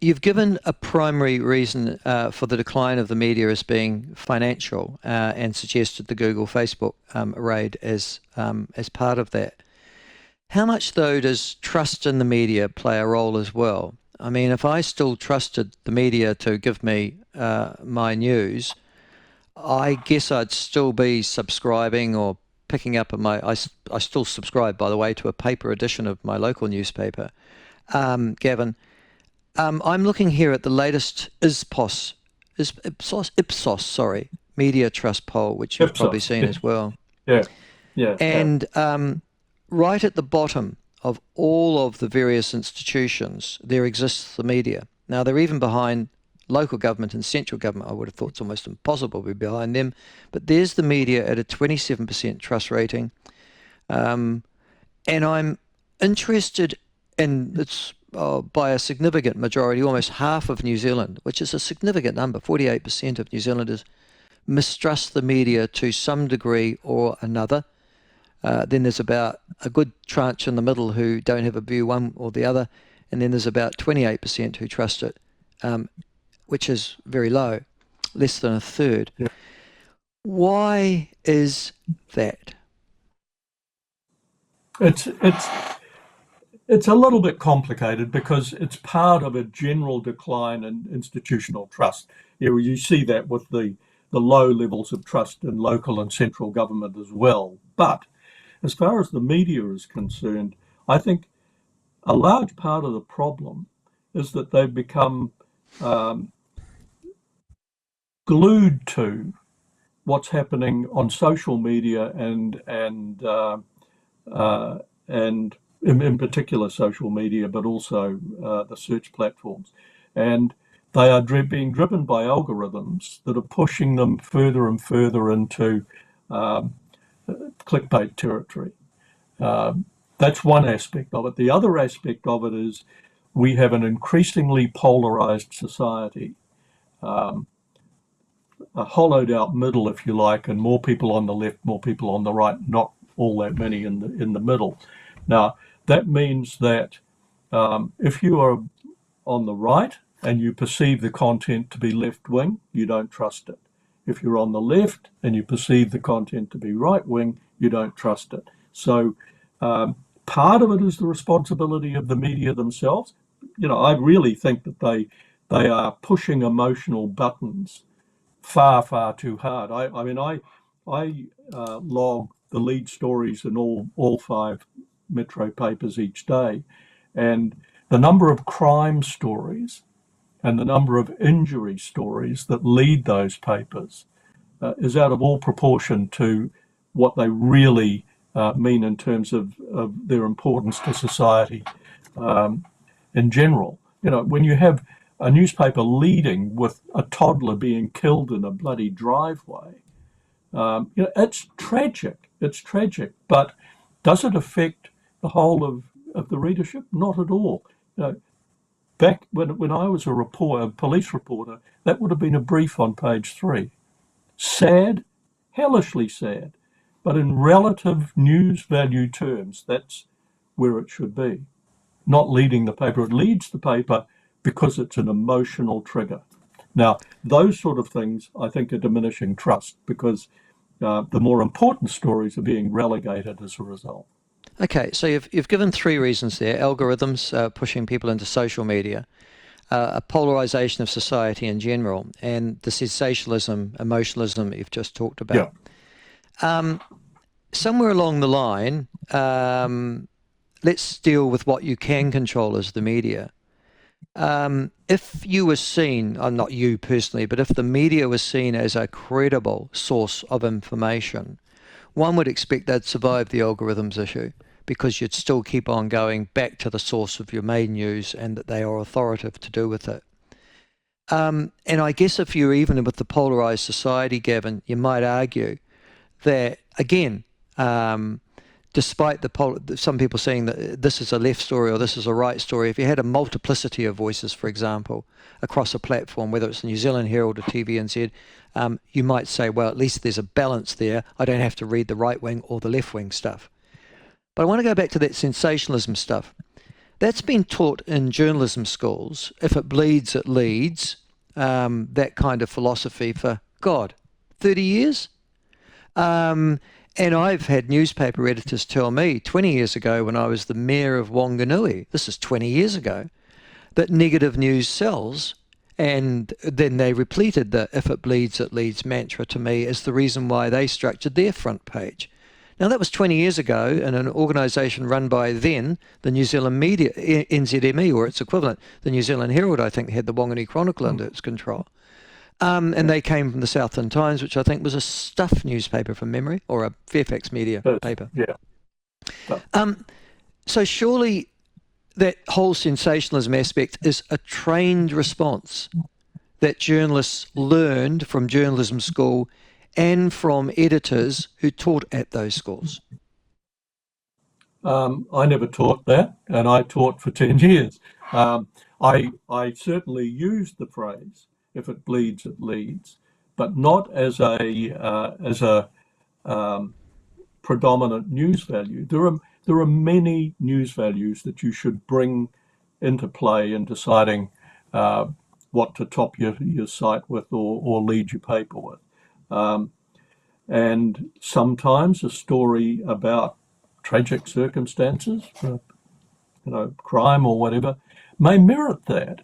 you've given a primary reason for the decline of the media as being financial, and suggested the Google Facebook raid as part of that. How much, though, does trust in the media play a role as well? I mean, if I still trusted the media to give me my news, I guess I'd still be subscribing or picking up I still subscribe, by the way, to a paper edition of my local newspaper. Gavin, I'm looking here at the latest Ipsos, Media Trust poll, which you've probably seen as well. Yeah, yeah. And right at the bottom of all of the various institutions, there exists the media. Now, they're even behind local government and central government. I would have thought it's almost impossible to be behind them. But there's the media at a 27% trust rating. And I'm interested in, it's by a significant majority, almost half of New Zealand, which is a significant number, 48% of New Zealanders mistrust the media to some degree or another. Then there's about a good tranche in the middle who don't have a view one or the other, and then there's about 28% who trust it, which is very low, less than a third. Yeah. Why is that? It's a little bit complicated because it's part of a general decline in institutional trust. You see that with the low levels of trust in local and central government as well. But as far as the media is concerned, I think a large part of the problem is that they've become glued to what's happening on social media and in particular social media, but also the search platforms. And they are being driven by algorithms that are pushing them further and further into clickbait territory. That's one aspect of it. The other aspect of it is we have an increasingly polarized society, a hollowed out middle, if you like, and more people on the left, more people on the right, not all that many in the middle. Now, that means that if you are on the right and you perceive the content to be left-wing, you don't trust it. If you're on the left and you perceive the content to be right-wing, you don't trust it. So part of it is the responsibility of the media themselves. I really think that they are pushing emotional buttons far, far too hard. I log the lead stories in all 5 metro papers each day, and the number of crime stories and the number of injury stories that lead those papers is out of all proportion to what they really mean in terms of their importance to society in general. When you have a newspaper leading with a toddler being killed in a bloody driveway, it's tragic. It's tragic. But does it affect the whole of the readership? Not at all. Back when I was a police reporter, that would have been a brief on page 3. Sad, hellishly sad. But in relative news value terms, that's where it should be. Not leading the paper. It leads the paper because it's an emotional trigger. Now, those sort of things, I think, are diminishing trust because the more important stories are being relegated as a result. Okay, so you've given 3 reasons there: algorithms pushing people into social media, a polarization of society in general, and the sensationalism, emotionalism that you've just talked about. Yeah. Somewhere along the line, let's deal with what you can control as the media. If you were seen, not you personally, but if the media was seen as a credible source of information, one would expect they'd survive the algorithms issue, because you'd still keep on going back to the source of your main news and that they are authoritative to do with it. And I guess if you're even with the polarized society, Gavin, you might argue that, again, despite some people saying that this is a left story or this is a right story, if you had a multiplicity of voices, for example, across a platform, whether it's the New Zealand Herald or TVNZ, you might say, well, at least there's a balance there. I don't have to read the right wing or the left wing stuff. But I want to go back to that sensationalism stuff. That's been taught in journalism schools. If it bleeds, it leads. That kind of philosophy for, God, 30 years? And I've had newspaper editors tell me 20 years ago when I was the mayor of Wanganui, this is 20 years ago, that negative news sells. And then they repeated the if it bleeds, it leads mantra to me as the reason why they structured their front page. Now, that was 20 years ago in an organisation run by then the New Zealand Media, NZME, or its equivalent. The New Zealand Herald, I think, had the Wanganui Chronicle under its control. And they came from the Southland Times, which I think was a Stuff newspaper from memory, or a Fairfax Media paper. Yeah. So surely that whole sensationalism aspect is a trained response that journalists learned from journalism school and from editors who taught at those schools. I never taught that, and I taught for 10 years. I certainly used the phrase "if it bleeds, it leads," but not as a predominant news value. There are many news values that you should bring into play in deciding what to top your site with or lead your paper with. And sometimes a story about tragic circumstances, crime or whatever, may merit that,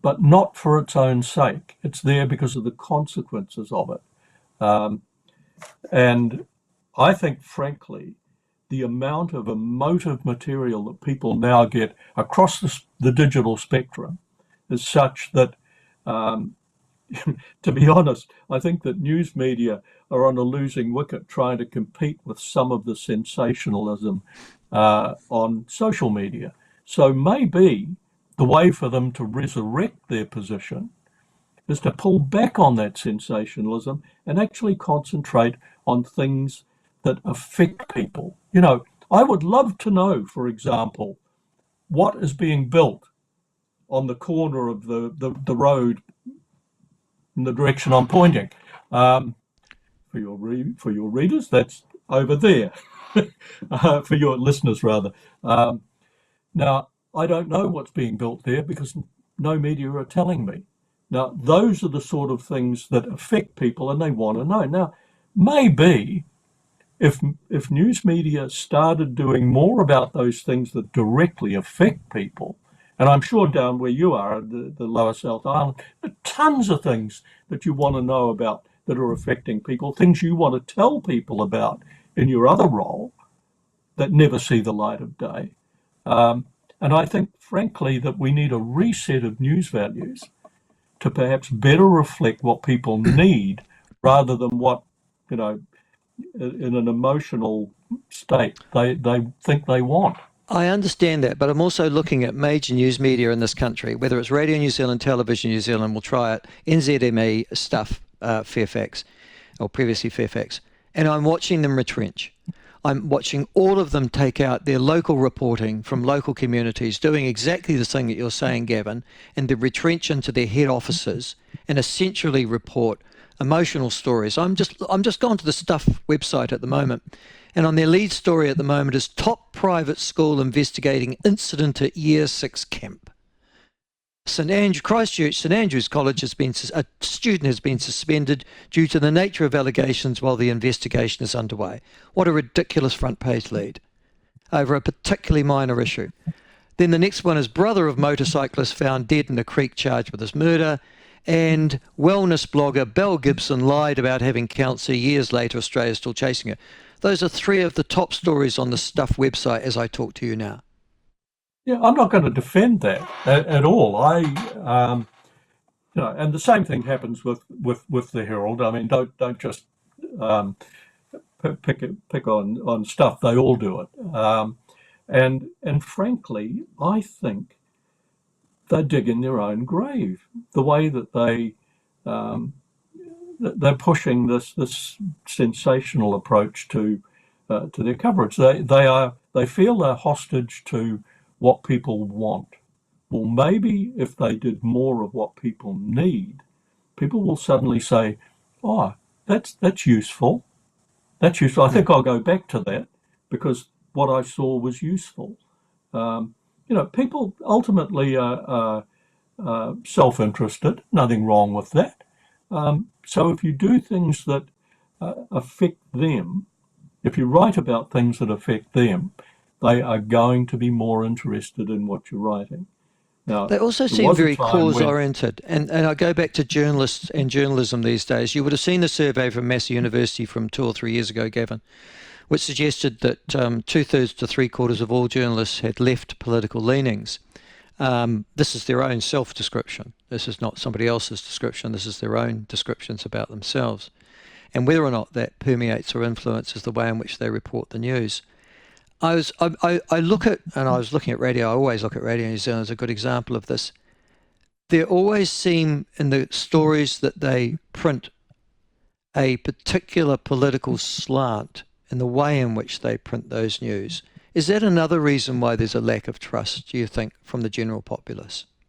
but not for its own sake. It's there because of the consequences of it. And I think, frankly, the amount of emotive material that people now get across the digital spectrum is such that, to be honest, I think that news media are on a losing wicket trying to compete with some of the sensationalism on social media. So maybe the way for them to resurrect their position is to pull back on that sensationalism and actually concentrate on things that affect people. I would love to know, for example, what is being built on the corner of the road in the direction I'm pointing. For your readers, that's over there. For your listeners, rather. Now, I don't know what's being built there because no media are telling me. Now, those are the sort of things that affect people and they want to know. Now, maybe if news media started doing more about those things that directly affect people, and I'm sure down where you are, the Lower South Island, there are tons of things that you want to know about that are affecting people, things you want to tell people about in your other role that never see the light of day. And I think, frankly, that we need a reset of news values to perhaps better reflect what people need rather than what, in an emotional state they think they want. I understand that, but I'm also looking at major news media in this country, whether it's Radio New Zealand, Television New Zealand, we'll try it, NZME, Stuff, Fairfax, or previously Fairfax, and I'm watching them retrench. I'm watching all of them take out their local reporting from local communities, doing exactly the thing that you're saying, Gavin, and they retrench into their head offices and essentially report emotional stories. I'm just gone to the Stuff website at the moment, and on their lead story at the moment is top private school investigating incident at Year 6 camp. Christchurch St Andrews College a student has been suspended due to the nature of allegations while the investigation is underway. What a ridiculous front page lead over a particularly minor issue. Then the next one is brother of motorcyclist found dead in a creek charged with his murder. And wellness blogger Belle Gibson lied about having cancer. Years later, Australia's still chasing her. Those are three of the top stories on the Stuff website as I talk to you now. Yeah, I'm not going to defend that at all. And the same thing happens with the Herald. I mean, don't just pick on Stuff. They all do it. And frankly, I think they dig in their own grave. The way that they're pushing this sensational approach to their coverage. They feel they're hostage to what people want. Well, maybe if they did more of what people need, people will suddenly say, "Oh, that's useful. That's useful. I think I'll go back to that because what I saw was useful." people ultimately are self-interested. Nothing wrong with that. So if you do things that affect them, if you write about things that affect them, they are going to be more interested in what you're writing. Now, They also there seem was a very time cause when, oriented. And I go back to journalists and journalism these days. You would have seen the survey from Massey University from 2 or 3 years ago, Gavin, which suggested that 2/3 to three-quarters of all journalists had left political leanings. This is their own self-description. This is not somebody else's description. This is their own descriptions about themselves. And whether or not that permeates or influences the way in which they report the news. I look at, and I was looking at radio, I always look at Radio New Zealand as a good example of this. There always seem in the stories that they print a particular political slant in the way in which they print those news. Is that another reason why there's a lack of trust, do you think, from the general populace?